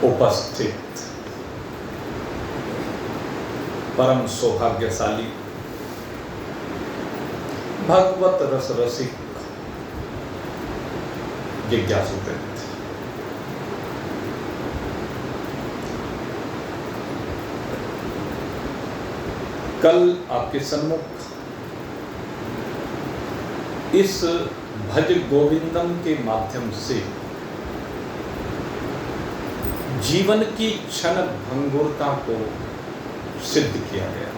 उपस्थित परम सौभाग्यशाली भगवत रस रसिक जिज्ञासु वृत्त, कल आपके सन्मुख इस भज गोविंदम के माध्यम से जीवन की क्षण भंगुरता को सिद्ध किया गया।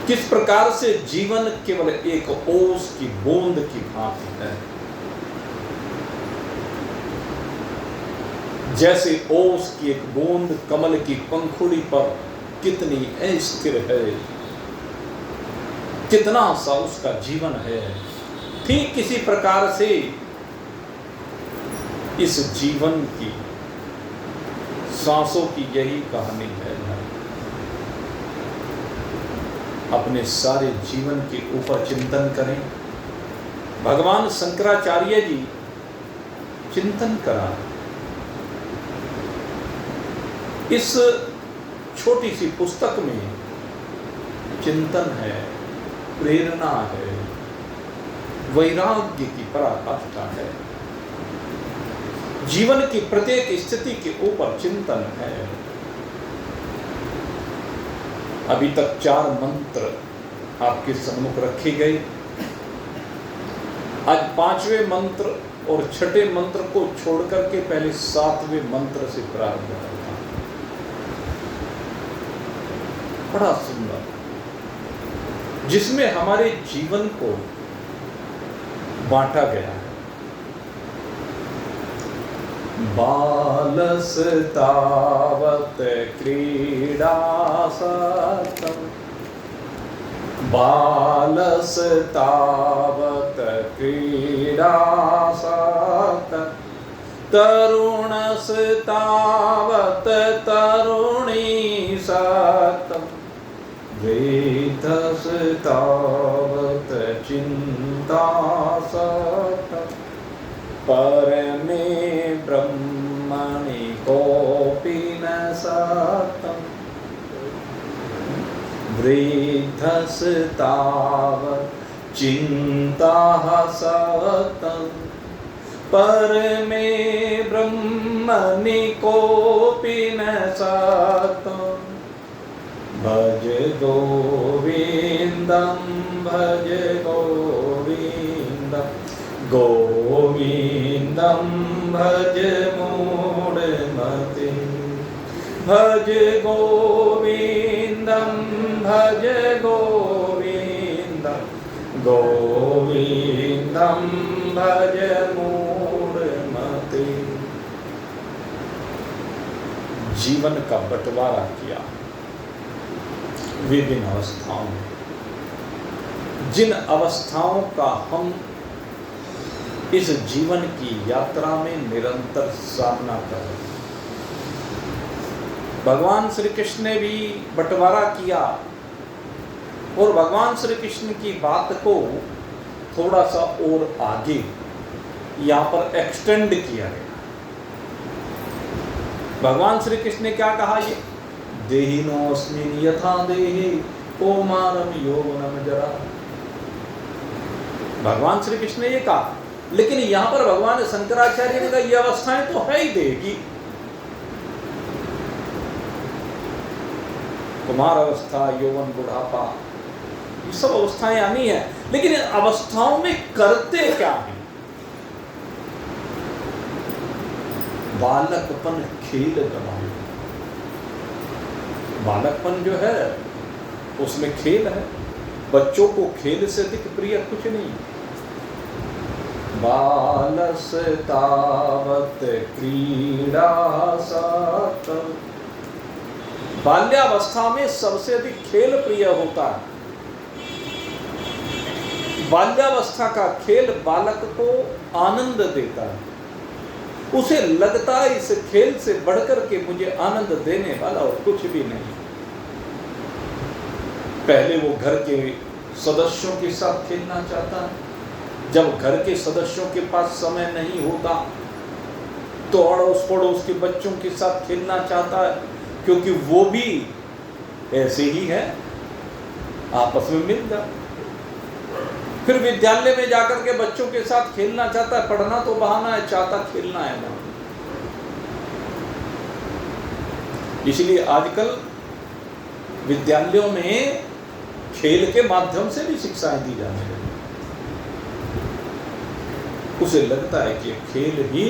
किस प्रकार से जीवन केवल एक ओस की बूंद की भांति है। जैसे ओस की एक बूंद कमल की पंखुड़ी पर कितनी अस्थिर है, कितना सा उसका जीवन है, ठीक किसी प्रकार से इस जीवन की सांसों की यही कहानी है। अपने सारे जीवन के ऊपर चिंतन करें। भगवान शंकराचार्य जी चिंतन करा। इस छोटी सी पुस्तक में चिंतन है, प्रेरणा है, वैराग्य की पराकाष्ठा है, जीवन की प्रत्येक स्थिति के ऊपर चिंतन है। अभी तक 4 मंत्र आपके सम्मुख रखे गए। आज 5वें मंत्र और 6ठे मंत्र को छोड़कर के पहले 7वें मंत्र से प्रारंभ होगा। बड़ा सुंदर, जिसमें हमारे जीवन को बांटा गया है। बालस्तावत् क्रीडासक्तं, बालस्तावत् क्रीडासक्तं, तरुणस्तावत् तरुणीसक्तं, वृद्धस्तावत् चिन्तासक्तं, परमे ब्रह्मणि कोऽपि न सक्तं, वृद्धस्तावत् चिन्तासक्तं, परमे ब्रह्मणि कोऽपि न सक्तं, भज गोविन्दं भज गोविन्दं, गोविन्दं भज मूढमतिं, भज गोविन्दं भज गोविन्दं, गोविन्दं भज मूढमतिं। जीवन का बंटवारा किया विभिन्न अवस्थाओं में। जिन अवस्थाओं का हम इस जीवन की यात्रा में निरंतर सामना कर रहे हैं, भगवान श्री कृष्ण ने भी बंटवारा किया और भगवान श्री कृष्ण की बात को थोड़ा सा और आगे यहाँ पर एक्सटेंड किया गया। भगवान श्री कृष्ण ने क्या कहा? ये देहिनोऽस्मिन् यथा देहे कौमारं यौवनं जरा। भगवान श्री कृष्ण ने ये कहा, लेकिन यहां पर भगवान शंकराचार्य ने कहा ये अवस्थाएं तो है ही देह की। कुमार अवस्था, यौवन, बुढ़ापा, ये सब अवस्थाएं आनी है, लेकिन इन अवस्थाओं में करते क्या है? बालकपन खेल गवाए। बालकपन जो है उसमें खेल है। बच्चों को खेल से अधिक प्रिय कुछ नहीं। बालस्तावत् क्रीडासक्तं, बाल्यावस्था में सबसे अधिक खेल प्रिय होता है। बाल्यावस्था का खेल बालक को आनंद देता है। उसे लगता है इस खेल से बढ़कर के मुझे आनंद देने वाला और कुछ भी नहीं। पहले वो घर के सदस्यों के साथ खेलना चाहता है। जब घर के सदस्यों के पास समय नहीं होता तो अड़ोस पड़ोस के बच्चों के साथ खेलना चाहता है, क्योंकि वो भी ऐसे ही है, आपस में मिल जाए। फिर विद्यालय में जाकर के बच्चों के साथ खेलना चाहता है, पढ़ना तो बहाना है, चाहता खेलना है ना। इसलिए आजकल विद्यालयों में खेल के माध्यम से भी शिक्षाएं दी जाने लगी। उसे लगता है कि खेल ही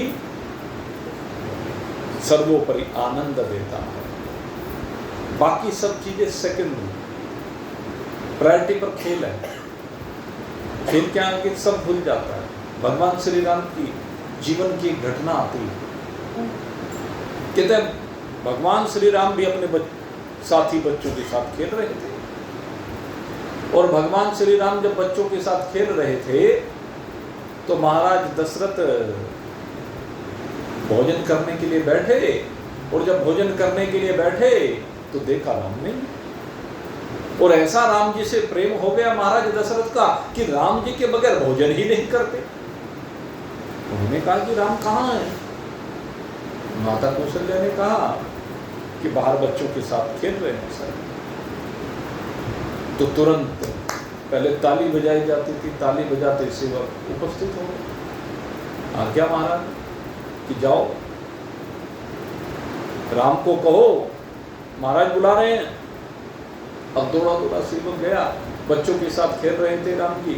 सर्वोपरि आनंद देता है, बाकी सब चीजें सेकेंडरी, प्रायोरिटी पर खेल है। खेल के आगे सब भूल जाता है। भगवान श्री राम की जीवन की एक घटना आती है, कहते हैं भगवान श्री राम भी अपने साथी बच्चों के साथ खेल रहे थे, और भगवान श्री राम जब बच्चों के साथ खेल रहे थे तो महाराज दशरथ भोजन करने के लिए बैठे, और जब भोजन करने के लिए बैठे तो देखा राम नहीं, और ऐसा राम जी से प्रेम हो गया महाराज दशरथ का कि राम जी के बगैर भोजन ही नहीं करते। उन्होंने कहा कि राम कहाँ है? माता कौशल्या ने कहा कि बाहर बच्चों के साथ खेल रहे हैं सर। तो तुरंत पहले ताली बजाई जाती थी, ताली बजाते सेवक उपस्थित हो गए। आज्ञा महाराज कि जाओ राम को कहो महाराज बुला रहे हैं। अब दौड़ा दौड़ा सेवक गया, बच्चों के साथ खेल रहे थे राम जी,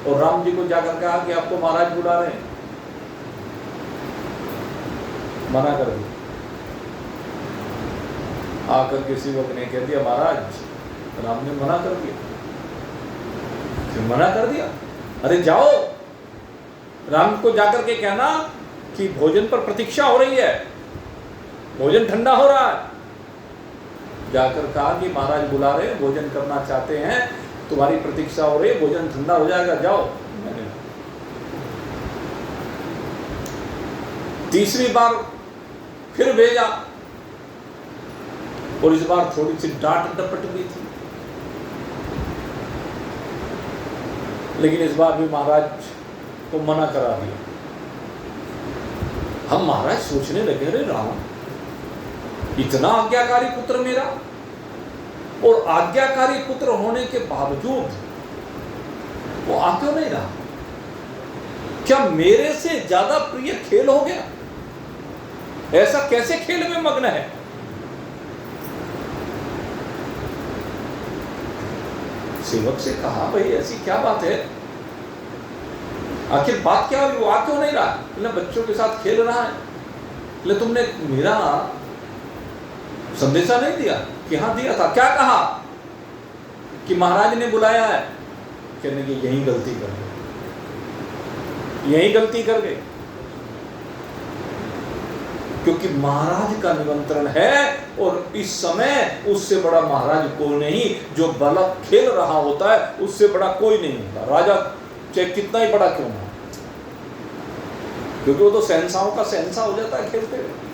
और राम जी को जाकर कहा कि आपको महाराज बुला रहे हैं। मना कर दिया। आकर के सेवक ने कह दिया महाराज राम ने मना कर दिया। फिर मना कर दिया, अरे जाओ राम को जाकर के कहना कि भोजन पर प्रतीक्षा हो रही है, भोजन ठंडा हो रहा है। जाकर कहा कि महाराज बुला रहे हैं, भोजन करना चाहते हैं, तुम्हारी प्रतीक्षा हो रही है, भोजन ठंडा हो जाएगा, जाओ। मैंने तीसरी बार फिर भेजा, और इस बार थोड़ी सी डांट डपट भी थी, लेकिन इस बार भी महाराज को मना करा दिया। हम महाराज सोचने लगे, अरे राम इतना आज्ञाकारी पुत्र मेरा, और आज्ञाकारी पुत्र होने के बावजूद वो आ क्यों नहीं रहा? क्या मेरे से ज्यादा प्रिय खेल हो गया? ऐसा कैसे खेल में मग्न है? सेवक से कहा भाई ऐसी क्या बात है, आखिर बात क्या हुई? वो आ क्यों नहीं रहा? बोले बच्चों के साथ खेल रहा है। बोले तुमने मेरा संदेशा नहीं दिया? कि हाँ दिया था। क्या कहा? कि महाराज ने बुलाया है। कहने की यही गलती कर गए, यही गलती कर गए, क्योंकि महाराज का निमंत्रण है, और इस समय उससे बड़ा महाराज कोई नहीं। जो बालक खेल रहा होता है उससे बड़ा कोई नहीं होता, राजा चाहे कितना ही बड़ा क्यों ना, क्योंकि वो तो शहंशाहों का शहंशाह हो जाता है खेलते हुए।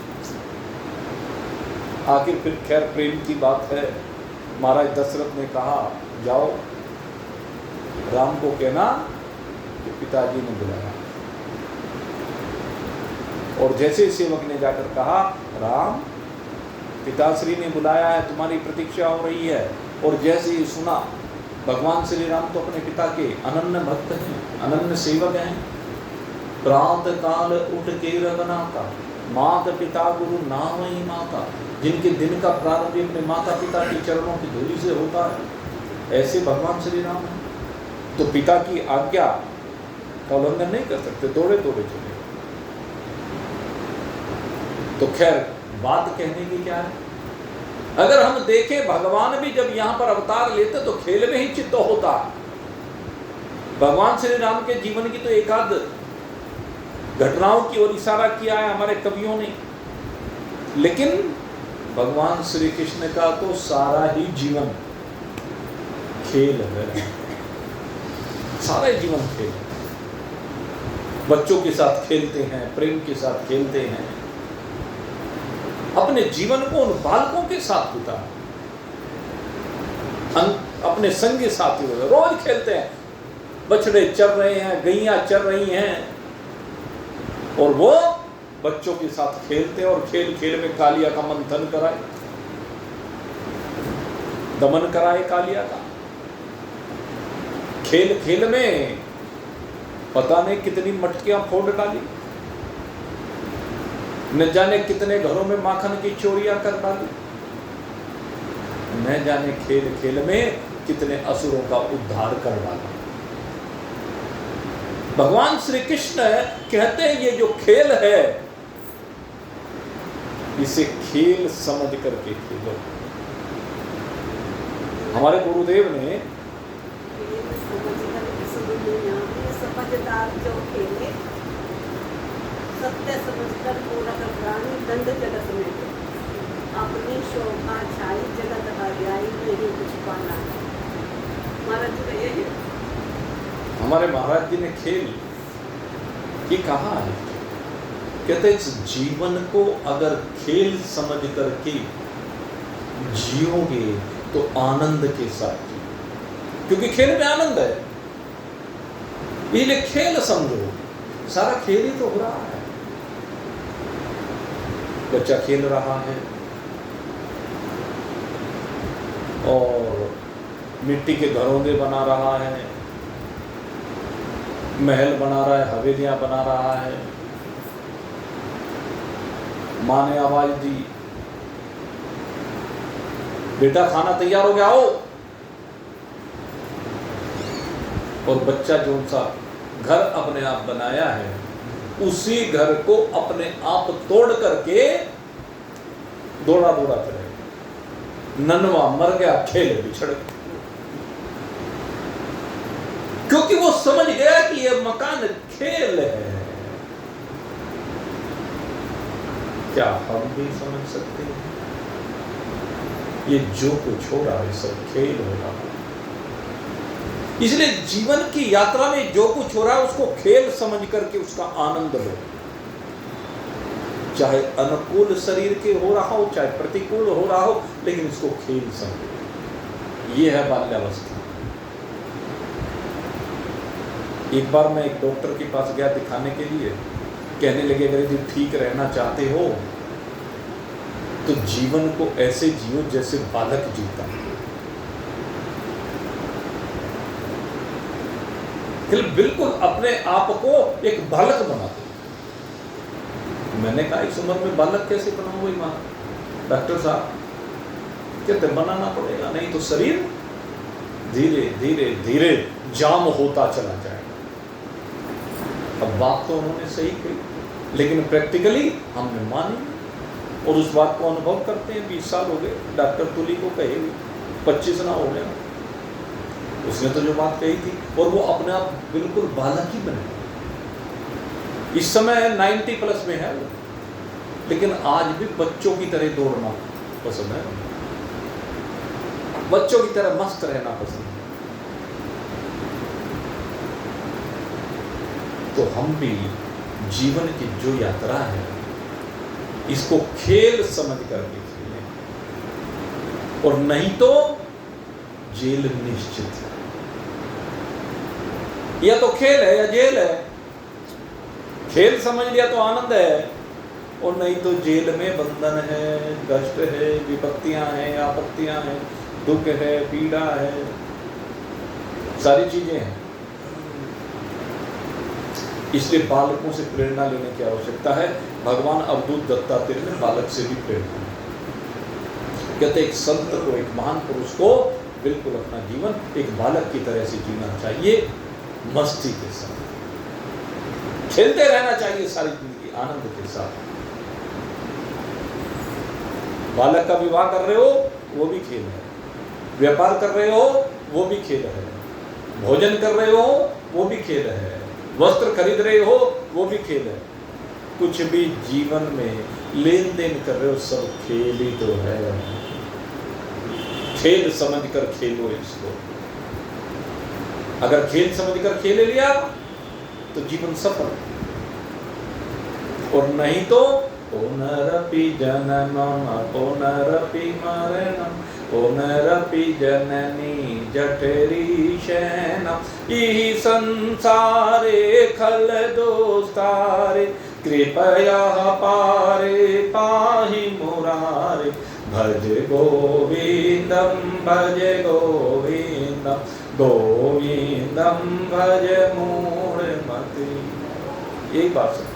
आखिर फिर खैर प्रेम की बात है, महाराज दशरथ ने कहा जाओ राम को कहना कि पिताजी ने बुलाया। और जैसे सेवक ने जाकर कहा राम पिताश्री ने बुलाया है, तुम्हारी प्रतीक्षा हो रही है, और जैसे ही सुना, भगवान श्री राम तो अपने पिता के अनन्य भक्त हैं, अनन्य सेवक हैं। प्रातः काल उठ के रघुनाथा, माता पिता गुरु नाम ही माता, जिनके दिन का प्रारंभ अपने माता पिता के चरणों की धूलि से होता है, ऐसे भगवान श्री राम हैं। तो पिता की आज्ञा का उल्लंघन नहीं कर सकते, दौड़े दौड़े चले। तो खैर बात कहने की क्या है, अगर हम देखें भगवान भी जब यहाँ पर अवतार लेते तो खेल में ही चित्त होता। भगवान श्री राम के जीवन की तो एकाध घटनाओं की ओर इशारा किया है हमारे कवियों ने, लेकिन भगवान श्री कृष्ण का तो सारा ही जीवन खेल है, सारा ही जीवन खेल। बच्चों के साथ खेलते हैं, प्रेम के साथ खेलते हैं, अपने जीवन को उन बालकों के साथ बिता, अपने संगी साथी रोज खेलते हैं। बछड़े चर रहे हैं, गैया चर रही हैं, और वो बच्चों के साथ खेलते और खेल खेल में कालिया का मंथन कराए, दमन कराए कालिया का। खेल खेल में पता नहीं कितनी मटकियां फोड़ डाली, न जाने कितने घरों में माखन की चोरियां कर डाली, न जाने खेल खेल में कितने असुरों का उद्धार कर डाला। भगवान श्री कृष्ण कहते हैं ये जो खेल है इसे खेल समझ करके खेलो। हमारे गुरुदेव ने समझदार जो खेले सत्य समझकर पूरा कर प्राणी दंड जगत में अपनी शोभा छाई जगत हरियाई नहीं कुछ पाना। महाराज जी का यही हमारे महाराज जी ने खेल ये कहा है, कहते इस जीवन को अगर खेल समझ करके जियोगे तो आनंद के साथ जियो, क्योंकि खेल में आनंद है। इसलिए खेल समझो, सारा खेल ही तो हो रहा है। बच्चा खेल रहा है और मिट्टी के घरौंदे बना रहा है, महल बना रहा है, हवेलियां बना रहा है। माँ ने आवाज दी, बेटा खाना तैयार हो गया हो, और बच्चा जो सा घर अपने आप बनाया है उसी घर को अपने आप तोड़ करके दौड़ा दौड़ा चले, नन्वा मर गया, खेल बिछड़ गया, क्योंकि वो समझ गया कि ये मकान खेल है। क्या हम भी समझ सकते हैं ये जो कुछ हो रहा है सब खेल हो रहा है? इसलिए जीवन की यात्रा में जो कुछ हो रहा है उसको खेल समझ करके उसका आनंद लो। चाहे अनुकूल शरीर के हो रहा हो, चाहे प्रतिकूल हो रहा हो, लेकिन इसको खेल समझो। ये है बाल्यावस्था। एक बार मैं एक डॉक्टर के पास गया दिखाने के लिए, कहने लगे अगर यदि ठीक रहना चाहते हो तो जीवन को ऐसे जियो जैसे बालक जीता है। बिल्कुल अपने आप को एक बालक बना दो। मैंने कहा इस उम्र में बालक कैसे बनाऊंगा मां? डॉक्टर साहब कहते बनाना पड़ेगा, नहीं तो शरीर धीरे धीरे धीरे जाम होता चला जाएगा। अब बात तो उन्होंने सही कही, लेकिन प्रैक्टिकली हमने मानी और उस बात को अनुभव करते हैं। 20 साल हो गए डॉक्टर तुली को कहे, 25 ना हो गए, उसने तो जो बात कही थी, और वो अपने आप बिल्कुल बालक ही बने। इस समय 90 प्लस में है वो, लेकिन आज भी बच्चों की तरह दौड़ना पसंद है, बच्चों की तरह मस्त रहना पसंद है। तो हम भी जीवन की जो यात्रा है इसको खेल समझ करके खेलें, और नहीं तो जेल निश्चित है। या तो खेल है या जेल है। खेल समझ लिया तो आनंद है, और नहीं तो जेल में बंधन है, कष्ट है, विपत्तियां हैं, आपत्तियां हैं, दुख है, पीड़ा है, सारी चीजें हैं। इसलिए बालकों से प्रेरणा लेने की आवश्यकता है। भगवान अवधूत दत्तात्रेय ने बालक से भी प्रेरणा ली। कहते एक संत को, एक महान पुरुष को बिल्कुल अपना जीवन एक बालक की तरह से जीना चाहिए, मस्ती के साथ खेलते रहना चाहिए सारी जिंदगी आनंद के साथ। बालक का विवाह कर रहे हो वो भी खेल है, व्यापार कर रहे हो वो भी खेल है, भोजन कर रहे हो वो भी खेल है, वस्त्र खरीद रहे हो वो भी खेल है। कुछ भी जीवन में लेन देन कर रहे हो सब खेल ही तो है। खेल समझकर खेलो इसको। अगर खेल समझकर खेल लिया तो जीवन सफल, और नहीं तो पुनरपि जननम पुनरपि मरणम पुनरपि जननी जठरी शयनम इहि संसारे खल दोस्तारे कृपया पारे पाहि मुरारे, भज गोविंदम गोविंदम भज मूढ़मते। यही बात है।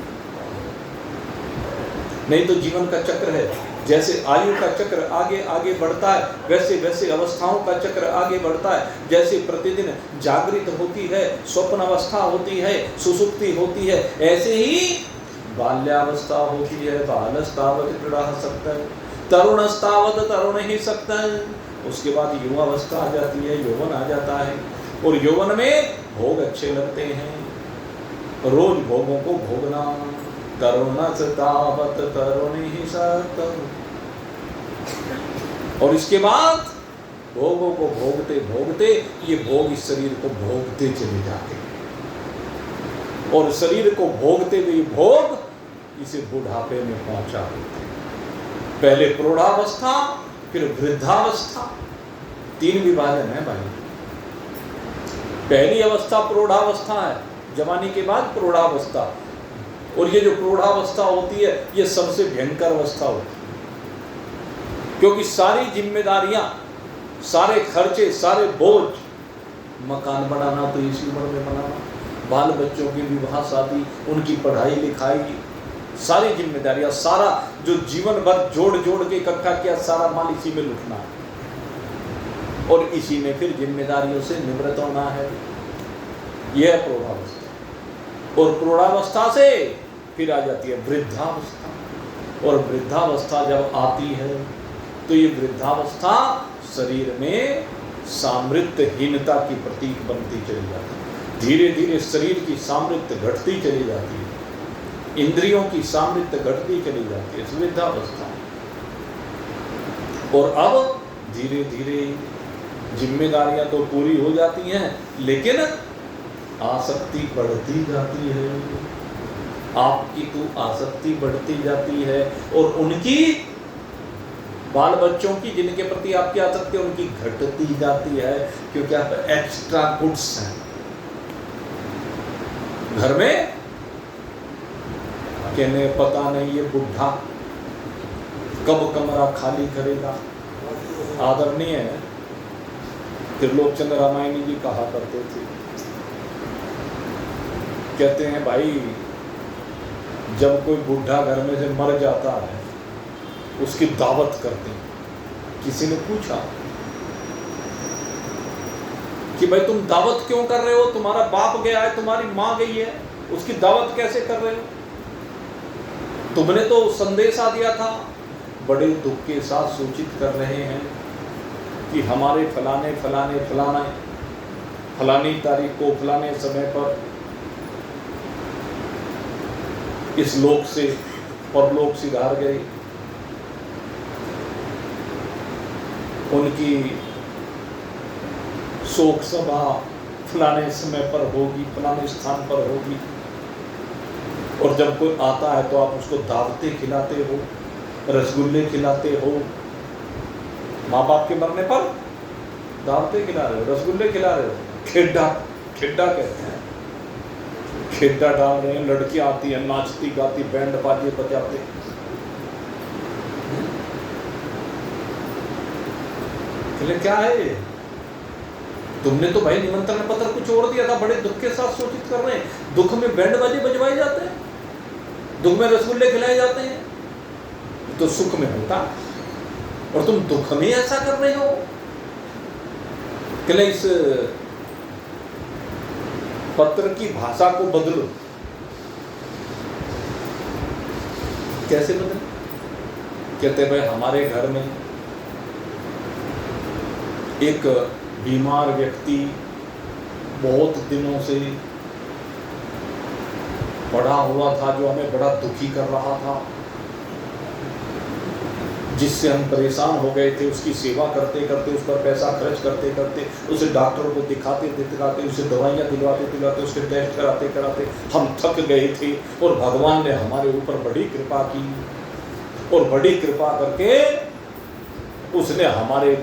नहीं तो जीवन का चक्र है, जैसे आयु का चक्र आगे आगे बढ़ता है, वैसे वैसे अवस्थाओं का चक्र आगे बढ़ता है। जैसे प्रतिदिन जागृत होती है, स्वप्न अवस्था होती है, सुसुप्ति होती है, ऐसे ही बाल्यावस्था होती है, बालस्तावत क्रीड़ा सकता है, तरुणस्तावत तरुण ही सकता है। उसके बाद युवावस्था आ जाती है, यौवन आ जाता है, और यौवन में भोग अच्छे लगते हैं, रोज भोगों को भोगना। तरुणस्तावत तरुण ही सकता। और इसके बाद भोगों को भोगते भोगते ये भोग इस शरीर को भोगते चले जाते हैं, और शरीर को भोगते हुए भोग इसे बुढ़ापे में पहुंचा देते हैं। पहले प्रौढ़ावस्था, फिर वृद्धावस्था, 3 विभाजन है भाई। पहली अवस्था प्रौढ़ावस्था है, जवानी के बाद प्रौढ़ावस्था, और ये जो प्रौढ़ावस्था होती है ये सबसे भयंकर अवस्था होती है, क्योंकि सारी जिम्मेदारियां, सारे खर्चे, सारे बोझ, मकान बनाना तो इसी उम्र में बनाना, बाल बच्चों की विवाह शादी, उनकी पढ़ाई लिखाई, सारी जिम्मेदारियां, सारा जो जीवन भर जोड़ जोड़ के इकट्ठा किया सारा माल इसी में लुटना है, और इसी में फिर जिम्मेदारियों से निवृत्त होना है। यह है प्रौढ़ावस्था। और प्रौढ़ावस्था से फिर आ जाती है वृद्धावस्था, और वृद्धावस्था जब आती है तो ये वृद्धावस्था शरीर में सामर्थ्यहीनता की प्रतीक बनती चली जाती है। धीरे धीरे शरीर की सामर्थ्य घटती चली जाती है, इंद्रियों की सामर्थ्य घटती चली जाती है, वृद्धावस्था। और अब धीरे धीरे जिम्मेदारियां तो पूरी हो जाती हैं, लेकिन आसक्ति बढ़ती जाती है, आपकी तो आसक्ति बढ़ती जाती है, और उनकी, बाल बच्चों की जिनके प्रति आपकी आसक्ति उनकी घटती जाती है, क्योंकि आप एक्स्ट्रा गुड्स हैं घर में। कहने पता नहीं ये बुढ़ा कब कमरा खाली करेगा। आदरणीय त्रिलोकचंद्र रामायणी जी कहा करते थे, कहते हैं भाई जब कोई बुढ़ा घर में से मर जाता है उसकी दावत करते हैं। किसी ने पूछा कि भाई तुम दावत क्यों कर रहे हो, तुम्हारा बाप गया है, तुम्हारी माँ गई है, उसकी दावत कैसे कर रहे हो? तुमने तो संदेशा दिया था। बड़े दुख के साथ सूचित कर रहे हैं कि हमारे फलाने फलाने फलाना फलानी तारीख को फलाने समय पर इस लोक से परलोक सिधार गए, उनकी शोक सभा फलाने समय पर होगी, फलाने स्थान पर होगी। और जब कोई आता है तो आप उसको दावतें खिलाते हो, रसगुल्ले खिलाते हो। माँ बाप के मरने पर दावतें खिला रहे हो, रसगुल्ले खिला रहे हो, खेड्डा, खेड्डा कहते हैं, खेड्डा डाल रहे हैं। लड़कियां आती है, नाचती गाती, बैंड बाजे बजाते। क्या है? तुमने तो भाई निमंत्रण पत्र कुछ और दिया था, बड़े दुख के साथ सूचित कर रहे हैं। दुख में बैंड बाजे बजवाए जाते हैं, दुख में रसगुल्ले खिलाए जाते हैं, तो सुख में होता, और तुम दुख में ऐसा कर रहे हो। इस पत्र की भाषा को बदलो। कैसे बदले? कहते भाई हमारे घर में एक बीमार व्यक्ति बहुत दिनों से पड़ा हुआ था, जो हमें बड़ा दुखी कर रहा था, जिससे हम परेशान हो गए थे। उसकी सेवा करते करते, उस पर पैसा खर्च करते करते, उसे डॉक्टरों को दिखाते दिखाते, उसे दवाइयाँ दिलवाते दिलवाते, उसके टेस्ट कराते कराते हम थक गए थे। और भगवान ने हमारे ऊपर बड़ी कृपा की, और बड़ी कृपा करके उसने हमारे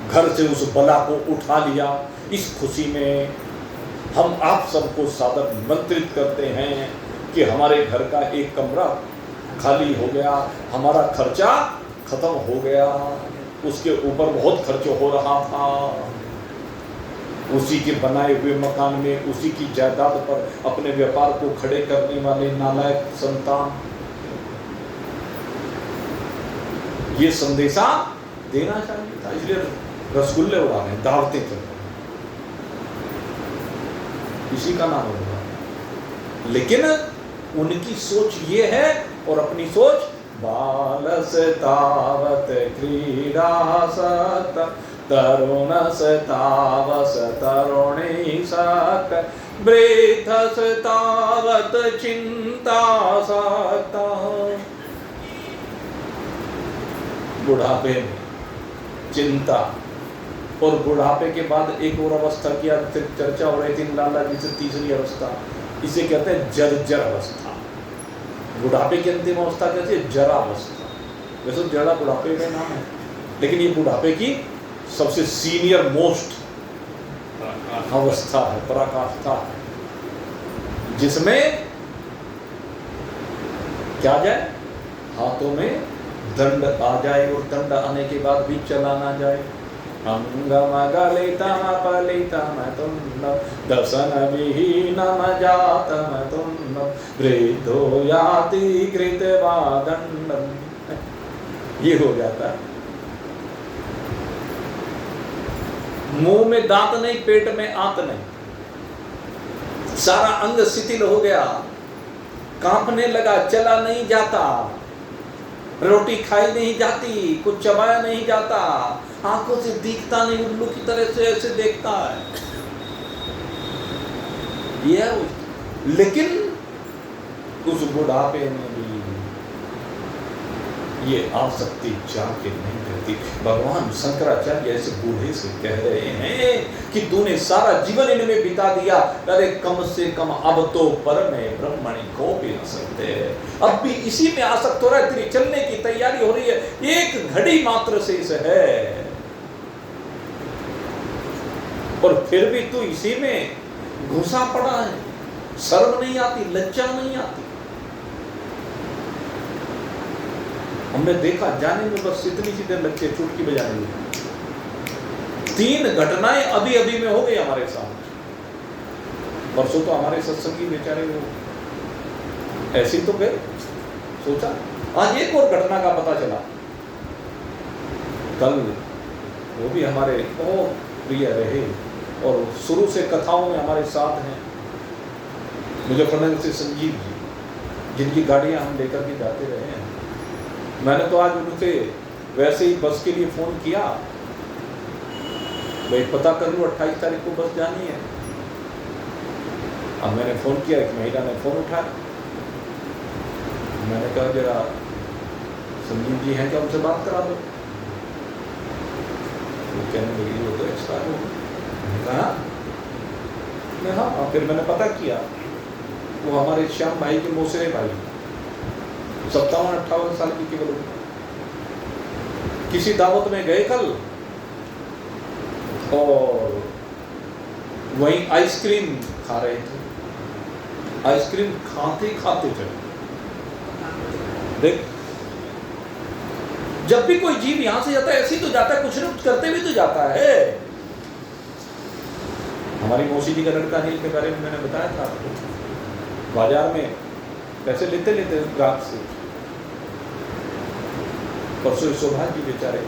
घर से उस बला को उठा लिया। इस खुशी में हम आप सबको सादर निमंत्रित करते हैं कि हमारे घर का एक कमरा खाली हो गया, हमारा खर्चा खत्म हो गया, उसके ऊपर बहुत खर्च हो रहा था, उसी के बनाए हुए मकान में, उसी की जायदाद पर अपने व्यापार को खड़े करने वाले नालायक संतान। ये संदेशा देना चाहिए था, इसलिए रसगुल्ले उड़ा रहे हैं, दावतें चल रही, इसी का नाम होगा। लेकिन उनकी सोच ये है, और अपनी सोच बालस तावत क्रीडासक्त तरुणस तावस तरुणी सक्त वृद्धस तावत चिंतासक्त। बुढ़ापे में चिंता, और बुढ़ापे के बाद एक और अवस्था की चर्चा हो रही थी लाला जी से, तीसरी अवस्था, इसे कहते हैं जर्जर अवस्था। बुढ़ापे की अंतिम अवस्था कहते हैं जरा अवस्था। वैसे तो जरा बुढ़ापे में नाम है, लेकिन ये बुढ़ापे की सबसे सीनियर मोस्ट अवस्था है, पराकाष्ठा है, जिसमें क्या जाए, हाथों में दंड आ जाए, और दंड आने के बाद भी चला ना जाए। अंगम गलितम पलितम तुन्नम दसन विहीनम जातम तुन्नम वृद्धो याति कृतवा दंडम। ये हो जाता है। मुंह में दांत नहीं, पेट में आंत नहीं, सारा अंग शिथिल हो गया, कांपने लगा, चला नहीं जाता, रोटी खाई नहीं जाती, कुछ चबाया नहीं जाता, आंखों से दिखता नहीं, उल्लू की तरह से ऐसे देखता है। ये लेकिन उस बुढ़ापे में भी ये आसक्ति जाके नहीं रहती। भगवान शंकराचार्य ऐसे बूढ़े से कह रहे हैं कि तूने सारा जीवन इनमें बिता दिया, अरे कम से कम अब तो परमे ब्रह्मणि को भी न सकते, अब भी इसी में आसक्त हो रहा है, तेरी चलने की तैयारी हो रही है, एक घड़ी मात्र शेष है, और फिर भी तू इसी में घुसा पड़ा है, शर्म नहीं आती, लज्जा नहीं आती। हमने देखा जाने में बस इतनी सी देर लगती है चुटकी बजाने में। 3 घटनाएं अभी अभी में हो गई हमारे साथ। परसों तो हमारे सत्संगी बेचारे वो ऐसे तो गए, सोचा आज एक और घटना का पता चला। कल वो भी हमारे बहुत प्रिय रहे और शुरू से कथाओं में हमारे साथ हैं मुजफ्फरनगर से संजीव जी, जिनकी गाड़ियां हम लेकर के जाते रहे हैं। मैंने तो आज उनसे वैसे ही बस के लिए फ़ोन किया, भाई पता कर लूँ 28 तारीख को बस जानी है। अब मैंने फ़ोन किया, एक महिला ने फ़ोन उठाया, मैंने कहा जरा संजीव जी हैं क्या, उनसे बात करा दो। वो कहने लगी वो तो एक्सपायर हो गया। मैंने कहा हाँ। फिर मैंने पता किया, वो हमारे श्याम भाई के मोसरे भाई 57-58 साल की केवल किसी दावत में गए कल, और वहीं आइसक्रीम खा रहे थे, आइसक्रीम खाते खाते चले। देख, जब भी कोई जीव यहां से जाता है ऐसे ही तो जाता है, कुछ न कुछ करते भी तो जाता है। हमारी मौसी जी का लड़का अनिल के बारे में मैंने बताया था आपको, बाजार में पैसे लेते लेते ग्राहक से, परसों सौभाग्य जी बेचारे,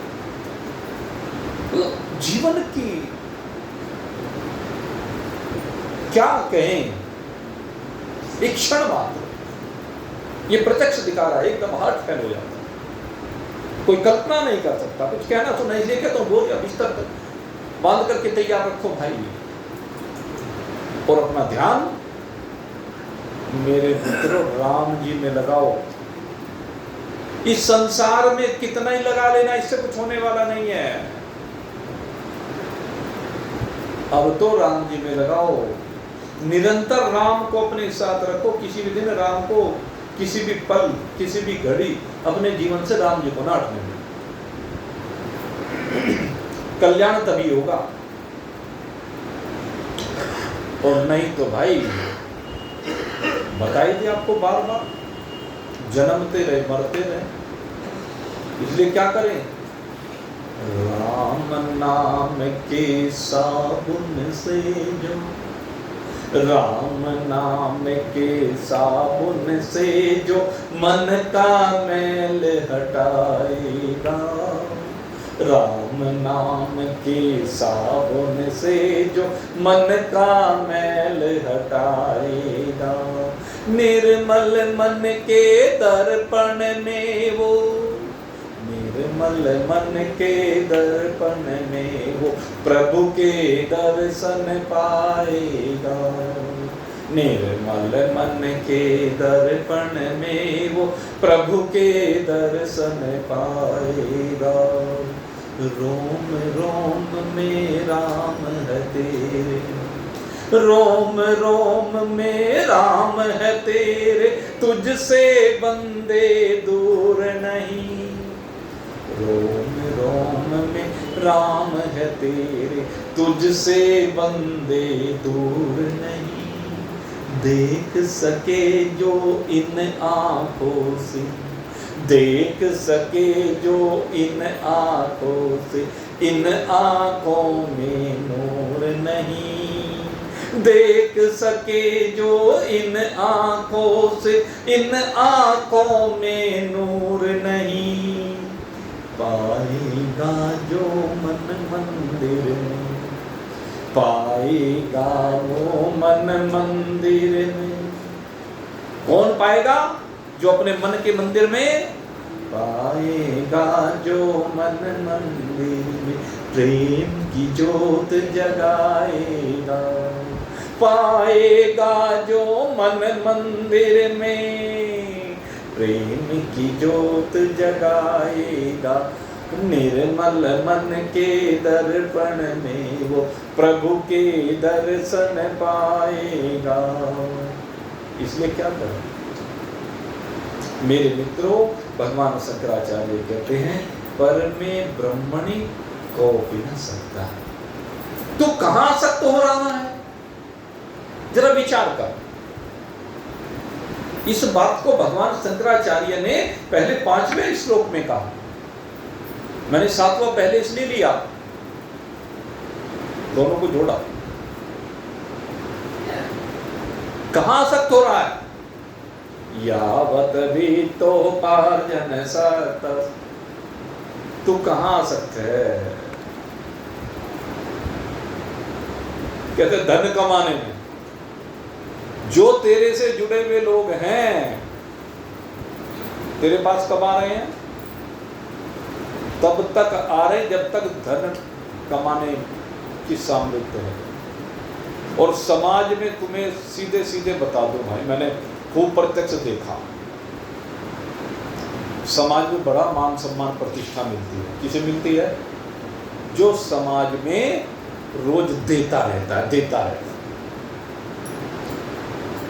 जीवन की क्या कहें, एक क्षण मात्र ये प्रत्यक्ष दिखा रहा है, एकदम हार्ट फेल हो जाता है, कोई कल्पना नहीं कर सकता। कुछ कहना तो नहीं, लेके तो बोल बिस्तर बांध करके तैयार रखो भाई, और अपना ध्यान मेरे मित्रों राम जी में लगाओ। इस संसार में कितना ही लगा लेना, इससे कुछ होने वाला नहीं है। अब तो राम जी में लगाओ, निरंतर राम को अपने साथ रखो। किसी भी दिन राम को, किसी भी पल, किसी भी घड़ी अपने जीवन से राम जी को ना हटने दो, कल्याण तभी होगा। और नहीं तो भाई बताई थी आपको बार बार, जन्मते रहे मरते रहे, इसलिए क्या करें? राम नाम के साबुन से जो, राम नाम के साबुन से जो मन का मैल हटाएगा, राम नाम के साबुन से जो मन का मैल हटाएगा, निर्मल मन के दर्पण में वो, निर्मल मन के दर्पण में वो प्रभु के दर्शन पाएगा, निर्मल मन के दर्पण में वो प्रभु के दर्शन पाएगा। रोम रोम में राम है तेरे, रोम रोम में राम है तेरे, तुझसे बंदे दूर नहीं, रोम रोम में राम है तेरे, तुझसे बंदे दूर नहीं, देख सके जो इन आँखों से, देख सके जो इन आँखों से, इन आँखों में नूर नहीं, देख सके जो इन आँखों से, इन आँखों में नूर नहीं, पाएगा जो मन मंदिर में, पाएगा वो मन मंदिर में। कौन पाएगा? जो अपने मन के मंदिर में पाएगा, जो मन मंदिर में प्रेम की ज्योत जगाएगा, पाएगा जो मन मंदिर में प्रेम की ज्योत जगाएगा, निर्मल मन के दर्पण में वो प्रभु के दर्शन पाएगा। इसलिए क्या करें मेरे मित्रों, भगवान शंकराचार्य कहते हैं पर में ब्रह्मणि को भी न सकता। तो कहां सक्त हो रहा है, जरा विचार कर। इस बात को भगवान शंकराचार्य ने पहले 5वें श्लोक में कहा, मैंने 7वां पहले इसलिए लिया, दोनों को जोड़ा। कहां सक्त हो रहा है? यावत भी तो पार्जन सक्त। तू कहां सक्त है? कहते धन कमाने में। जो तेरे से जुड़े हुए लोग हैं तेरे पास कमा रहे हैं, तब तक आ रहे जब तक धन कमाने की सामर्थ्य है। और समाज में तुम्हें सीधे सीधे बता दो भाई, मैंने खूब प्रत्यक्ष देखा, समाज में बड़ा मान सम्मान प्रतिष्ठा मिलती है। किसे मिलती है? जो समाज में रोज देता रहता है, देता रहता है।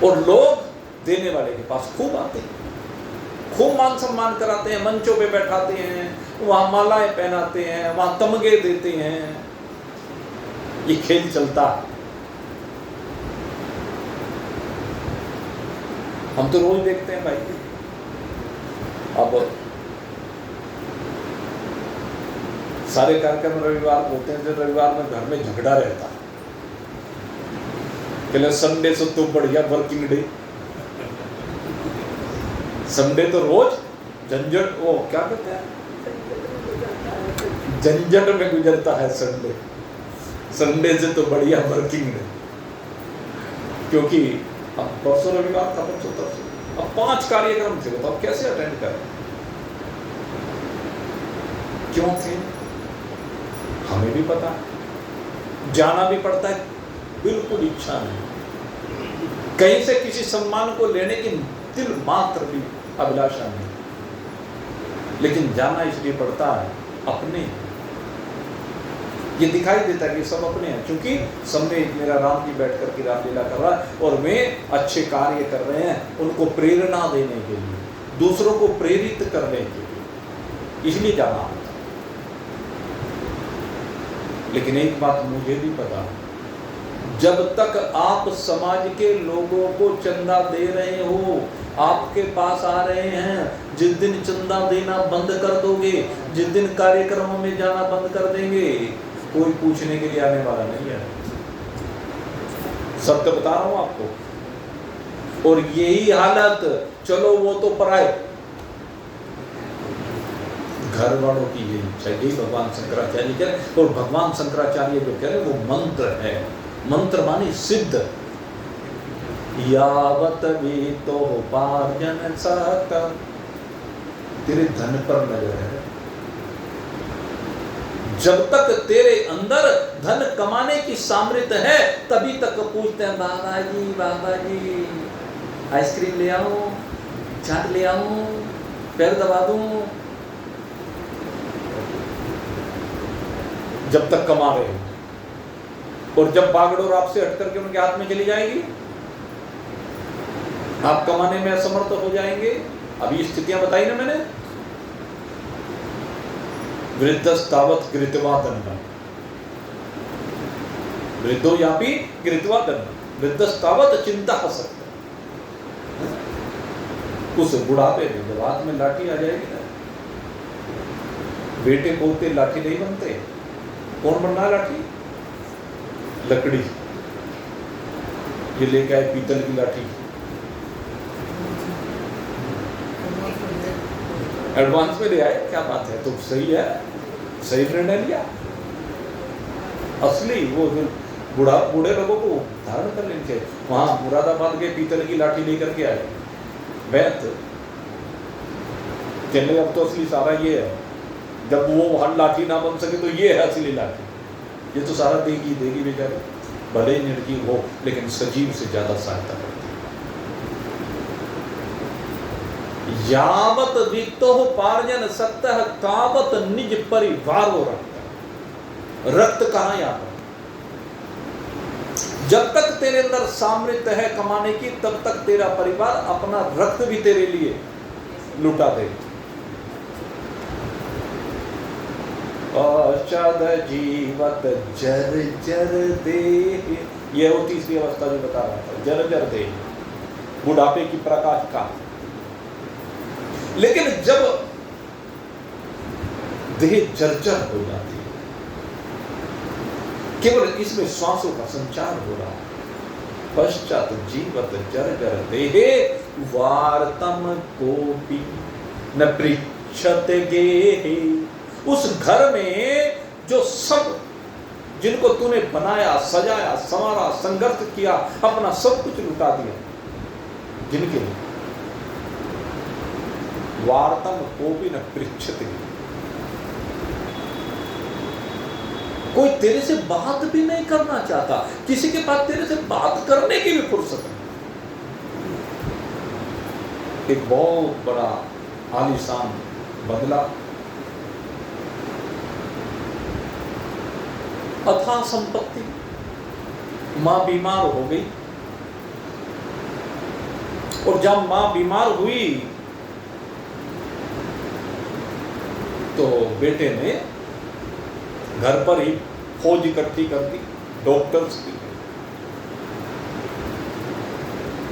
और लोग देने वाले के पास खूब आते हैं, खूब मान सम्मान कराते हैं, मंचों पे बैठाते हैं, वहां मालाएं पहनाते हैं, वहां तमगे देते हैं। ये खेल चलता है। हम तो रोज देखते हैं भाई। अब सारे कार्यक्रम रविवार होते हैं, तो रविवार में घर में झगड़ा रहता है। कहले संडे से तो बढ़िया वर्किंग डे। संडे तो रोज झंझट, वो क्या कहते हैं, झंझट में गुजरता है संडे। संडे से तो बढ़िया वर्किंग डे, क्योंकि अब परसों रविवार था, परसों तरसों, अब 5 कार्यक्रम थे, तो अब कैसे अटेंड करें? क्यों थे हमें भी पता, जाना भी पड़ता है, बिल्कुल इच्छा नहीं, कहीं से किसी सम्मान को लेने की दिल मात्र भी अभिलाषा नहीं, लेकिन जाना इसलिए पड़ता है अपने। ये दिखाई देता है कि सब अपने हैं, क्योंकि सबने मेरा राम जी बैठ करके रामलीला कर रहा है और वे अच्छे कार्य कर रहे हैं, उनको प्रेरणा देने के लिए, दूसरों को प्रेरित करने के लिए, इसलिए जाना होता। लेकिन एक बात मुझे भी पता, जब तक आप समाज के लोगों को चंदा दे रहे हो, आपके पास आ रहे हैं, जिस दिन चंदा देना बंद कर दोगे, जिस दिन कार्यक्रमों में जाना बंद कर देंगे, कोई पूछने के लिए आने वाला नहीं है। सत्य बता रहा हूं आपको। और यही हालत, चलो वो तो पराए, घर वालों की यही इच्छा, यही भगवान शंकराचार्य कह रहे। और भगवान शंकराचार्य जो कह रहे वो मंत्र है, मंत्र मानी सिद्ध। यावत भी तो पार्जन सका, तेरे धन पर नजर है। जब तक तेरे अंदर धन कमाने की सामर्थ्य है, तभी तक पूछते हैं बाबा जी आइसक्रीम ले आऊं, चाट ले आऊं, पैर दबा दूं। जब तक कमा रहे हो, और जब बागडोर आपसे हट करके उनके हाथ में चली जाएगी, आप कमाने में असमर्थ हो जाएंगे। अभी स्थितियां बताई ना मैंने। वृद्धस्तावत् कृत्वा दंडम, वृद्धो यापि कृत्वा दंडम, वृद्धस्तावत् चिंता हसक्त। उस बुढ़ापे में जब हाथ में लाठी आ जाएगी ना, बेटे पोते लाठी नहीं बनते, कौन बनना है लाठी? लकड़ी। ये लेके आए पीतल की लाठी, एडवांस में ले आए, क्या बात है, तो सही है, सही निर्णय लिया। असली वो जो बूढ़े लोगों को धारण कर लेने चाहिए। वहां मुरादाबाद के पीतल की लाठी लेकर के आए वैद, चले अब तो असली सारा ये है। जब वो हर लाठी ना बन सके तो ये है असली लाठी, ये तो सारा देगी बेचारे, भले ही निर्जीव हो लेकिन सजीव से ज्यादा सहायता करती है। यावत वित्तो पार्जन सत्तः तावत निज परिवार हो रखता। रक्त कहां यहाँ पर? जब तक तेरे अंदर सामर्थ्य है कमाने की, तब तक तेरा परिवार अपना रक्त भी तेरे लिए लुटा दे। औषध जीवत जर जर दे, ये वो तीसरी अवस्था जो बता रहा था, जर जर दे, बुढ़ापे की प्रकाश का। लेकिन जब देह जर्जर हो जाती है, केवल इसमें श्वासों का संचार हो रहा है, पश्चात जीवत जर्जर देहे वार्तम कोपी न पृच्छत गेहे। उस घर में जो सब, जिनको तूने बनाया, सजाया, संवारा, संघर्ष किया, अपना सब कुछ लुटा दिया, जिनके लिए वार्तम कोपी न पृच्छत, कोई तेरे से बात भी नहीं करना चाहता, किसी के पास तेरे से बात करने की भी फुर्सत नहीं। एक बहुत बड़ा आलीशान बंगला, अथाह संपत्ति, मां बीमार हो गई, और जब मां बीमार हुई तो बेटे ने घर पर ही फौज इकट्ठी कर दी, डॉक्टर्स की,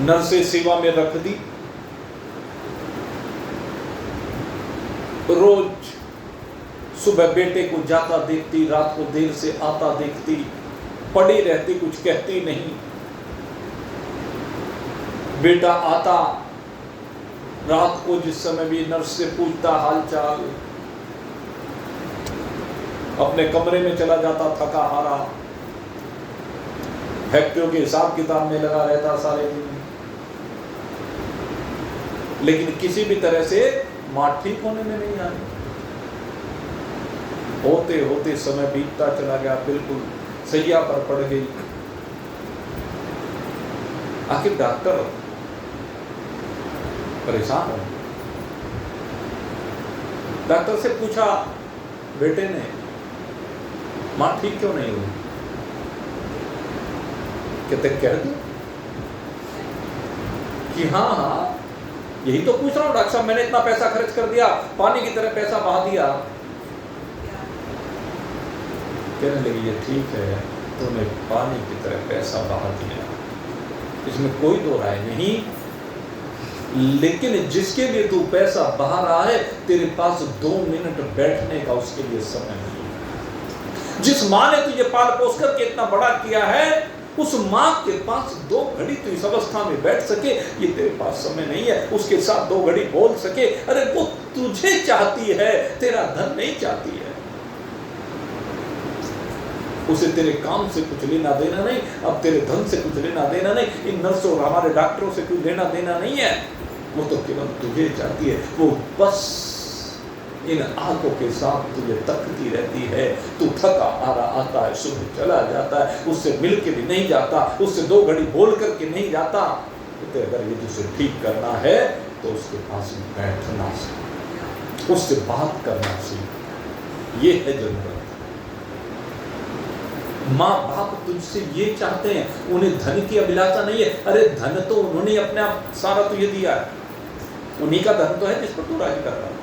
नर्सें सेवा में रख दी। रोज सुबह बेटे को जाता देखती, रात को देर से आता देखती, पड़ी रहती, कुछ कहती नहीं। बेटा आता रात को, जिस समय भी नर्स से पूछता हालचाल, अपने कमरे में चला जाता थका हारा, फैक्ट्रियों के हिसाब किताब में लगा रहता सारे दिन। लेकिन किसी भी तरह से मां ठीक होने में नहीं आई। होते होते समय बीतता चला गया, बिल्कुल सैया पर पड़ गई। आखिर डॉक्टर परेशान हो, डॉक्टर से पूछा बेटे ने, मां ठीक क्यों नहीं हुई? कहते कह दो कि हाँ हाँ यही तो पूछ रहा हूं डॉक्टर साहब, मैंने इतना पैसा खर्च कर दिया, पानी की तरह पैसा बहा दिया। कहने लगी ये ठीक है, तूने पानी की तरह पैसा बहा दिया, इसमें कोई दो राय नहीं। लेकिन जिसके लिए तू पैसा बहा रहा है, तेरे पास 2 मिनट बैठने का उसके लिए समय नहीं है। जिस माँ ने तुझे पाल पोस करके इतना बड़ा किया है, उस माँ के पास 2 घड़ी तू इस अवस्था में बैठ सके, ये तेरे पास समय नहीं है। उसके साथ 2 घड़ी बोल सके, अरे वो तुझे चाहती है, तेरा धन नहीं चाहती है। उसे तेरे काम से कुछ लेना देना नहीं, अब तेरे धन से कुछ लेना देना नहीं, इन नर्सों और हमारे डॉक्टरों से कुछ लेना देना नहीं है। वो तो केवल तुझे चाहती है। वो बस इन आंखों के साथ तुझे तकती रहती है। तू थका आ रहा आता है, सुबह चला जाता है, उससे मिल के भी नहीं जाता, उससे 2 घड़ी बोल करके नहीं जाता। तो अगर ये तुझे ठीक करना है तो उसके पास बैठना सीख, उससे बात करना सीख। ये है जरूरत। माँ बाप तुझसे ये चाहते हैं, उन्हें धन की अभिलाषा नहीं है। अरे धन तो उन्होंने अपने आप सारा तुझे दिया है, उन्हीं का धन तो है जिस पर तू राज कर रहा है।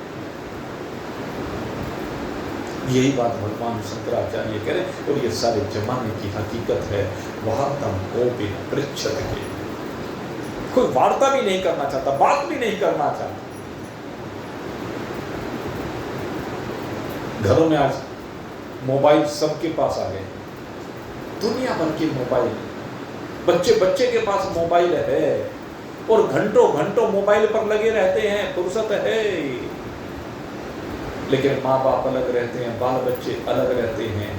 यही बात भगवान शंकराचार्य कह रहे हैं, और ये सारे जमाने की हकीकत है। वार्तम कोपि न पृच्छते, कोई वार्ता भी नहीं करना चाहता, बात भी नहीं करना चाहता। घरों में आज मोबाइल सबके पास आ गए, दुनिया भर के मोबाइल, बच्चे बच्चे के पास मोबाइल है और घंटों घंटों मोबाइल पर लगे रहते हैं, फुर्सत है। लेकिन माँ बाप अलग रहते हैं, बाल बच्चे अलग रहते हैं।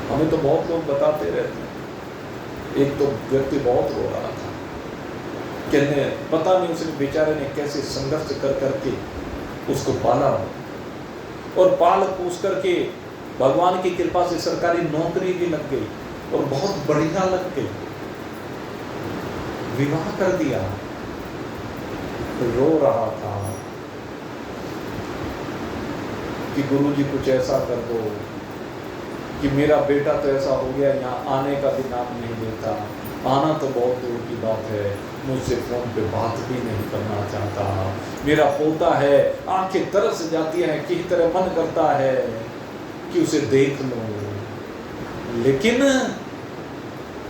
हमें तो बहुत लोग बताते रहते हैं। एक तो व्यक्ति बहुत रो रहा था, कहने पता नहीं उसने बेचारे ने कैसे संघर्ष कर करके उसको पाला, और पाल पूछ करके भगवान की कृपा से सरकारी नौकरी भी लग गई और बहुत बढ़िया लग गई, विवाह कर दिया। रो रहा था कि गुरुजी कुछ ऐसा कर दो कि मेरा बेटा तो ऐसा हो गया, यहाँ आने का भी नाम नहीं लेता, आना तो बहुत दूर की बात है, मुझसे फोन पे बात भी नहीं करना चाहता। मेरा पोता है, आंखें तरस जाती हैं, किसी तरह मन करता है कि उसे देख लो, लेकिन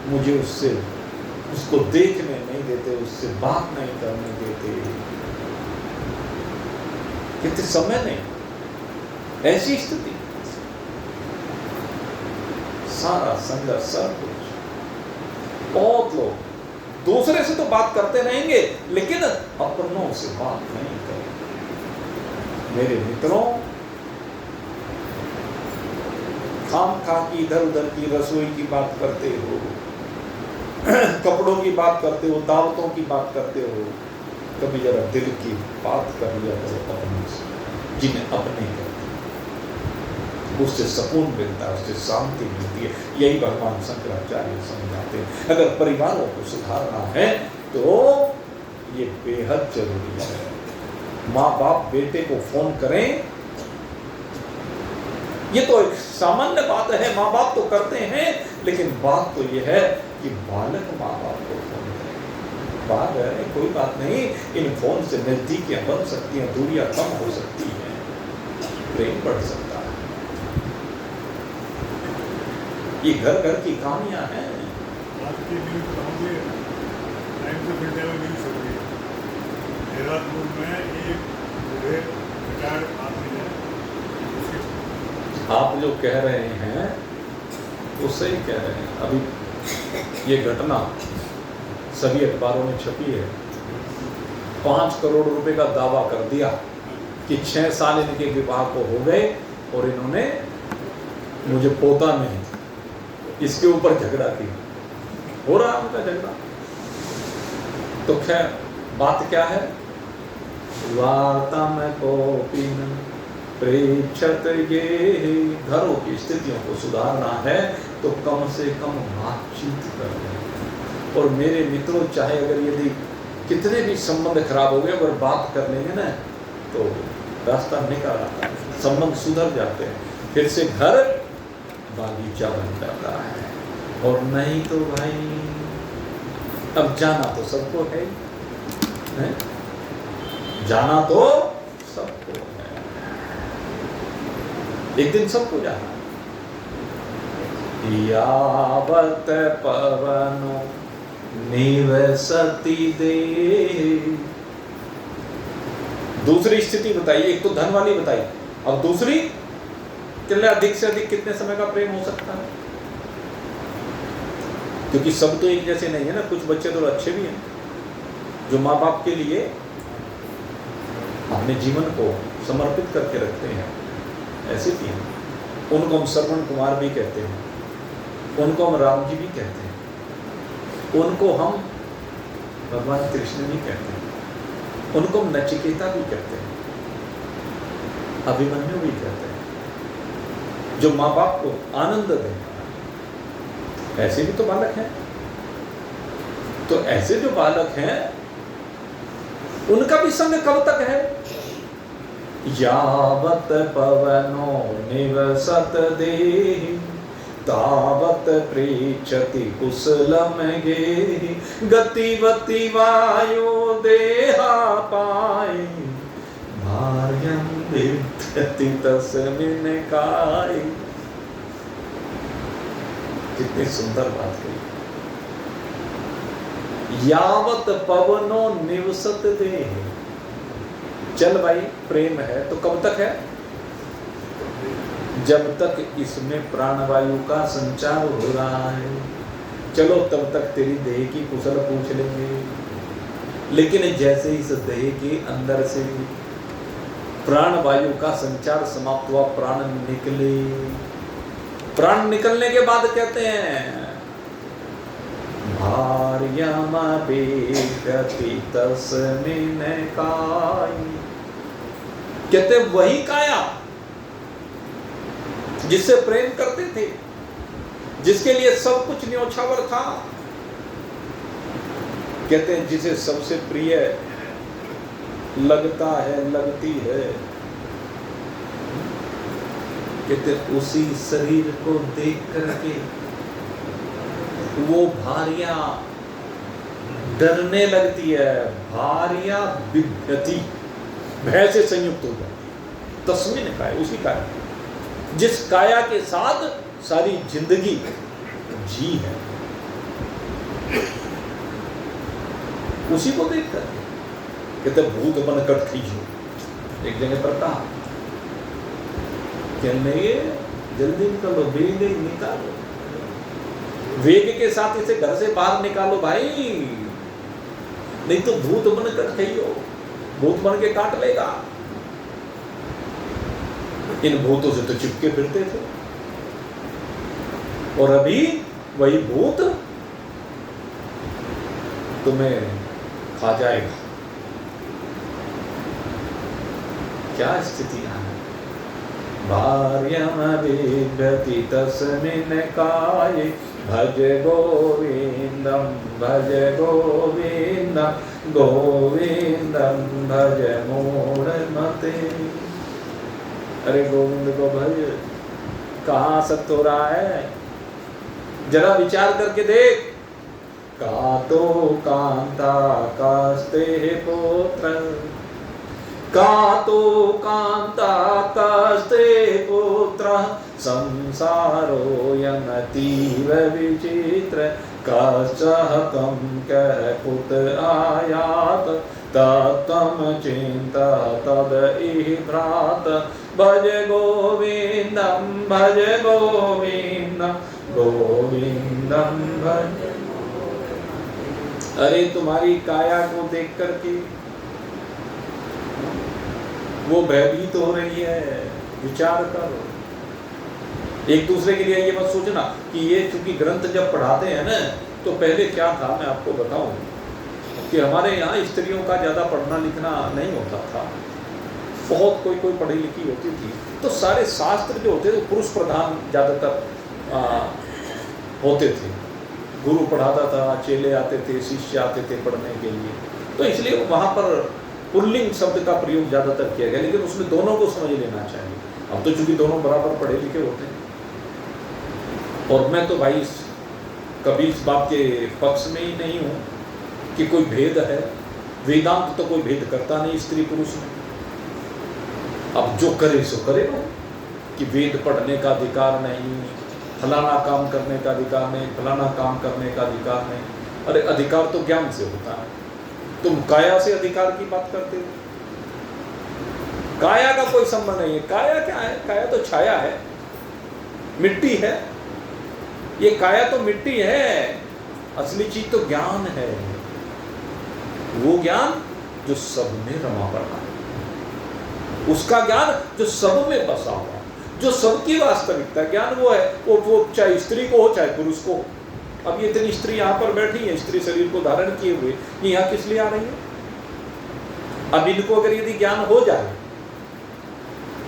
मुझे उसको देखने नहीं देते, उससे बात नहीं करने देते। कितने समय नहीं, ऐसी स्थिति, सारा संघर्ष, सब कुछ। बहुत लोग दूसरे से तो बात करते रहेंगे, लेकिन अपनों से बात नहीं करेंगे। मेरे मित्रों, खाम खा की इधर उधर की रसोई की बात करते हो, कपड़ों की बात करते हो, दावतों की बात करते हो, कभी जरा दिल की बात कर लिया करो अपनों से, जिन्हें अपने कहते हैं। उससे सुकून मिलता है, उससे शांति मिलती है। यही भगवान शंकराचार्य समझाते हैं। अगर परिवारों को सुधारना है तो ये बेहद जरूरी है। माँ बाप बेटे को फोन करें, ये तो एक सामान्य बात है, माँ बाप तो करते हैं, लेकिन बात तो ये है कि बालक माँ बाप को फोन करें। बात है कोई बात नहीं, इन फोन से नजदीकियां बन सकती हैं, दूरियां कम हो सकती हैं, प्रेम बढ़ सकता है। ये घर घर की कहानियां हैं। आज की न्यूज़ बताऊंगे, टाइम से फिर टेबल न्यूज़ हो गई। देहरादून में एक बूढ़े रिटायर्ड आदमी है, आप जो कह रहे हैं वो सही कह रहे हैं। अभी ये घटना सभी अखबारों में छपी है। 5 करोड़ रुपए का दावा कर दिया कि 6 साल इनके विवाह को हो गए और इन्होंने मुझे पोता नहीं, इसके ऊपर झगड़ा किया, हो रहा उनका झगड़ा। तो खैर बात क्या है, वार्ता में कोपी न पृच्छत ये, घरों की स्थितियों को सुधारना है तो कम से कम बातचीत करें। और मेरे मित्रों, चाहे अगर यदि कितने भी संबंध खराब हो गए, अगर बात कर लेंगे ना तो रास्ता निकल आता है, संबंध सुधर जाते हैं, फिर से घर बागीचा बन जाता है। और नहीं तो भाई अब जाना तो सबको है, जाना तो सबको है, एक दिन सबको जाना है। यावत पवनो निवसति देहि। दूसरी स्थिति बताइए, एक तो धन वाली बताई, अब दूसरी चलिए अधिक से अधिक कितने समय का प्रेम हो सकता है? क्योंकि सब तो एक जैसे नहीं है ना, कुछ बच्चे तो अच्छे भी हैं जो माँ बाप के लिए अपने जीवन को समर्पित करके रखते हैं, ऐसे भी हैं। उनको हम श्रवण कुमार भी कहते हैं, उनको हम राम जी भी कहते हैं, उनको हम भगवान कृष्ण भी कहते हैं, उनको हम नचिकेता भी कहते हैं, अभिमन्यु भी कहते हैं, जो माँ बाप को आनंद दें। ऐसे भी तो बालक हैं। तो ऐसे जो बालक हैं उनका भी संग कब तक है? यावत पवनो निवसत देहि तावत प्रेक्षति कुशलम गेहि गतिवति वायो देहा पाए भार्यं विद्यति तस्मिन् काये। कितनी सुंदर बात कही। यावत पवनो निवसत देहि, चल भाई प्रेम है तो कब तक है? जब तक इसमें प्राणवायु का संचार हो रहा है। चलो तब तक तेरी देह की कुशल पूछ लेंगे, लेकिन जैसे इस देह के अंदर से प्राणवायु का संचार समाप्त हुआ, प्राण निकले, प्राण निकलने के बाद कहते हैं भार्यमभिगति तस्मिन् काये। कहते वही काया जिससे प्रेम करते थे, जिसके लिए सब कुछ न्योछावर था, कहते हैं जिसे सबसे प्रिय लगता है, लगती है, कहते उसी शरीर को देख करके वो भार्या डरने लगती है। भार्या बिभ्यति, भय से संयुक्त हो जाती है। तस्मिन् काये, उसी काया, जिस काया के साथ सारी जिंदगी जी है, उसी को देख कर कहते भूत बन कट खींचो। एक जगह पर कहा कहने जल्दी निकालो, वेग निकालो, वेग के साथ इसे घर से बाहर निकालो भाई, नहीं तो भूत बन कर खइयो, भूत बन के काट लेगा। इन भूतों से तो चिपके फिरते थे, और अभी वही भूत तुम्हें खा जाएगा। क्या स्थिति है? भार्यमभिगति तस्मिन् काये भज गोविंदम भज गोविंदम गोविंदम भज मूढ़मते। अरे गोविंद को भज, कहाँ सत्य हो रहा है? जरा विचार करके देख। कातो कांता कास्ते पुत्र, कातो कांता कास्ते पुत्र, संसारोऽयमतीव विचित्र, कश्चहतं कः कुत आयात, तत्त्वं चिन्ता तद् भ्रात। भज गोविंदम भज गोविंदम गोविंदम भज। अरे तुम्हारी काया को देख करके वो भयभीत हो रही है, विचार करो। एक दूसरे के लिए ये मत सोचना कि ये चूंकि ग्रंथ जब पढ़ाते हैं ना, तो पहले क्या था मैं आपको बताऊं कि हमारे यहाँ स्त्रियों का ज़्यादा पढ़ना लिखना नहीं होता था, बहुत कोई पढ़ी लिखी होती थी, तो सारे शास्त्र जो होते थे पुरुष प्रधान ज़्यादातर होते थे। गुरु पढ़ाता था, चेले आते थे, शिष्य आते थे पढ़ने के लिए, तो इसलिए वहाँ पर पुल्लिंग शब्द का प्रयोग ज़्यादातर किया गया, लेकिन उसमें दोनों को समझ लेना चाहिए। अब तो चूंकि दोनों बराबर पढ़े लिखे होते हैं, और मैं तो भाई कभी इस बात के पक्ष में ही नहीं हूँ कि कोई भेद है। वेदांत तो कोई भेद करता नहीं स्त्री पुरुष में। अब जो करे सो करे वो, कि वेद पढ़ने का अधिकार नहीं, फलाना काम करने का अधिकार नहीं, फलाना काम करने का अधिकार नहीं। अरे अधिकार तो ज्ञान से होता है, तुम काया से अधिकार की बात करते हो। काया का कोई संबंध नहीं है। काया क्या है? काया तो छाया है, मिट्टी है। ये काया तो मिट्टी है, असली चीज तो ज्ञान है। वो ज्ञान जो सब में रमा पड़ा है, उसका ज्ञान जो सब में बसा हुआ, जो सबकी वास्तविकता ज्ञान वो है। वो चाहे स्त्री को हो चाहे पुरुष को। अब ये इतनी स्त्री यहाँ पर बैठी है, स्त्री शरीर को धारण किए हुए, ये यहाँ किस लिए आ रही है? अब इनको अगर यदि ज्ञान हो जाए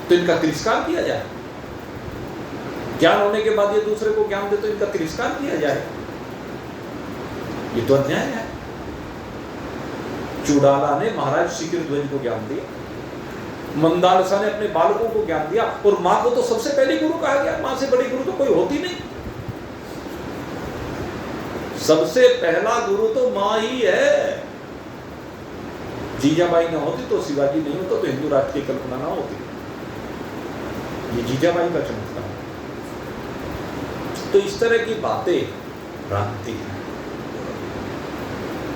तो इनका तिरस्कार किया जाए। ज्ञान होने के बाद ये दूसरे को ज्ञान दे तो इनका तिरस्कार किया जाए, ये तो अन्याय है। चुड़ाला ने महाराज शिखरध्वज को ज्ञान दिया, मंदालसा ने अपने बालकों को ज्ञान दिया, और मां को तो सबसे पहले गुरु कहा गया। मां से बड़ी गुरु तो कोई होती नहीं। सबसे पहला गुरु तो मां ही है। जीजाबाई ना होती तो शिवाजी नहीं होता, तो हिंदू राष्ट्र की कल्पना ना होती। ये जीजाबाई का चमत्कार। तो इस तरह की बातें भ्रांति है,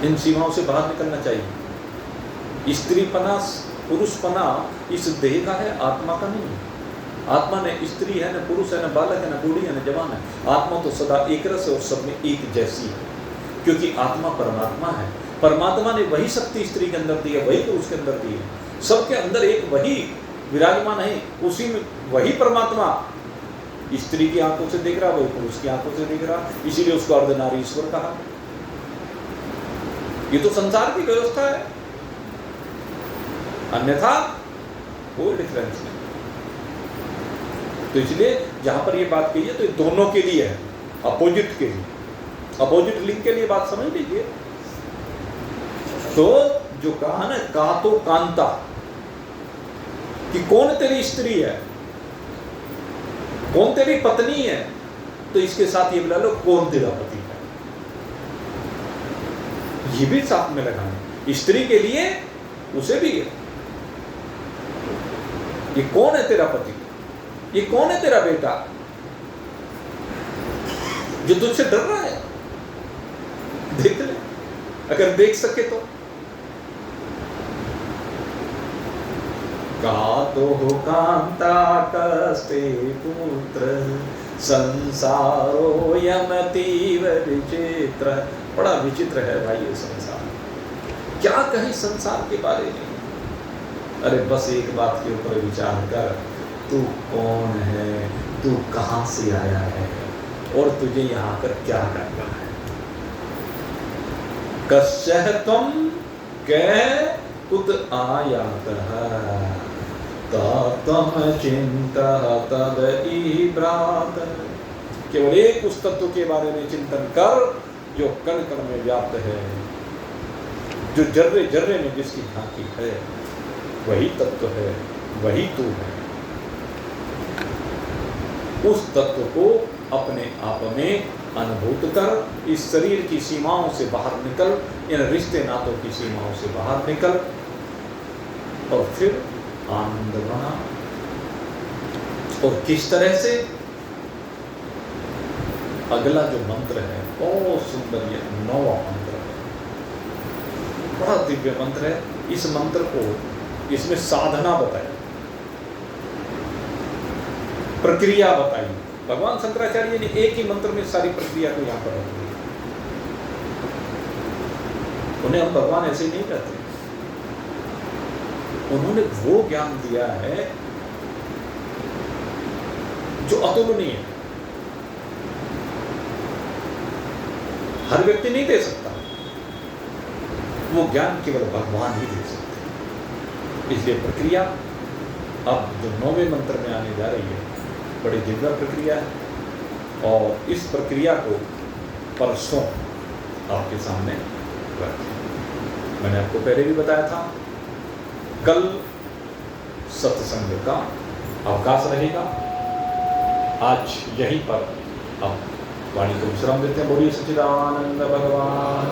इन सीमाओं से बाहर निकलना चाहिए। स्त्रीपना पुरुषपना इस देह का है, आत्मा का नहीं है। आत्मा न स्त्री है, न पुरुष है, न बालक है, न बूढ़ी है, न जवान है। आत्मा तो सदा एक रस है और सब में एक जैसी है, क्योंकि आत्मा परमात्मा है। परमात्मा ने वही शक्ति स्त्री के अंदर दी है, वही पुरुष के अंदर दी है। सबके अंदर एक वही विराजमान है, उसी में वही परमात्मा स्त्री की आंखों से देख रहा, वही पुरुष की आंखों से देख रहा, इसीलिए उसको अर्धनारीश्वर कहा। ये तो संसार की व्यवस्था है, अन्यथा कोई डिफरेंस नहीं। तो इसलिए जहां पर ये बात कही है तो ये दोनों के लिए है, अपोजिट के लिए, अपोजिट लिंग के लिए बात समझ लीजिए। तो जो कहा ना, का तो कांता, कि कौन तेरी स्त्री है, कौन तेरी पत्नी है, तो इसके साथ ये बुला लो कौन तेरा पति है, ये भी साथ में लगाना। स्त्री के लिए उसे भी है, ये कौन है तेरा पति, ये कौन है तेरा बेटा जो तुझसे डर रहा है, देख ले, अगर देख सके तो। गातो कांता कस्ते पुत्र संसारो यमतीव विचित्र। बड़ा विचित्र है भाई ये संसार, क्या कहें संसार के बारे में। अरे बस एक बात के ऊपर विचार कर, तू कौन है, तू कहां से आया है, और तुझे यहाँ कर क्या करना है। कश्यः त्वं कः उत आयातः तत्त्वं चिन्तः तदईब्रात। केवल एक उस तत्व के बारे में चिंतन कर जो कण कण में व्याप्त है, जो जर्रे जर्रे में जिसकी झांकी है, वही तत्व है, वही तू है। उस तत्व को अपने आप में अनुभूत कर, इस शरीर की सीमाओं से बाहर निकल, इन रिश्ते नातों की सीमाओं से बाहर निकल, और फिर आनंद बना। और किस तरह से? अगला जो मंत्र है बहुत सुंदर, ये 9वां मंत्र है, बड़ा दिव्य मंत्र है। इस मंत्र को, इसमें साधना बताई, प्रक्रिया बताई। भगवान शंकराचार्य ने एक ही मंत्र में सारी प्रक्रिया को यहाँ पर रख दिया। उन्हें हम भगवान ऐसे ही नहीं कहते, उन्होंने वो ज्ञान दिया है जो अतुलनीय है, हर व्यक्ति नहीं दे सकता, वो ज्ञान केवल भगवान ही दे सकते। इसलिए प्रक्रिया अब जो 9वें मंत्र में आने जा रही है, बड़ी दिव्य प्रक्रिया है, और इस प्रक्रिया को परसों आपके सामने रखें। मैंने आपको पहले भी बताया था, कल सत्संग का अवकाश रहेगा। आज यहीं पर अब वाणी को विश्राम देते हैं। बोलिए सच्चिदानंद भगवान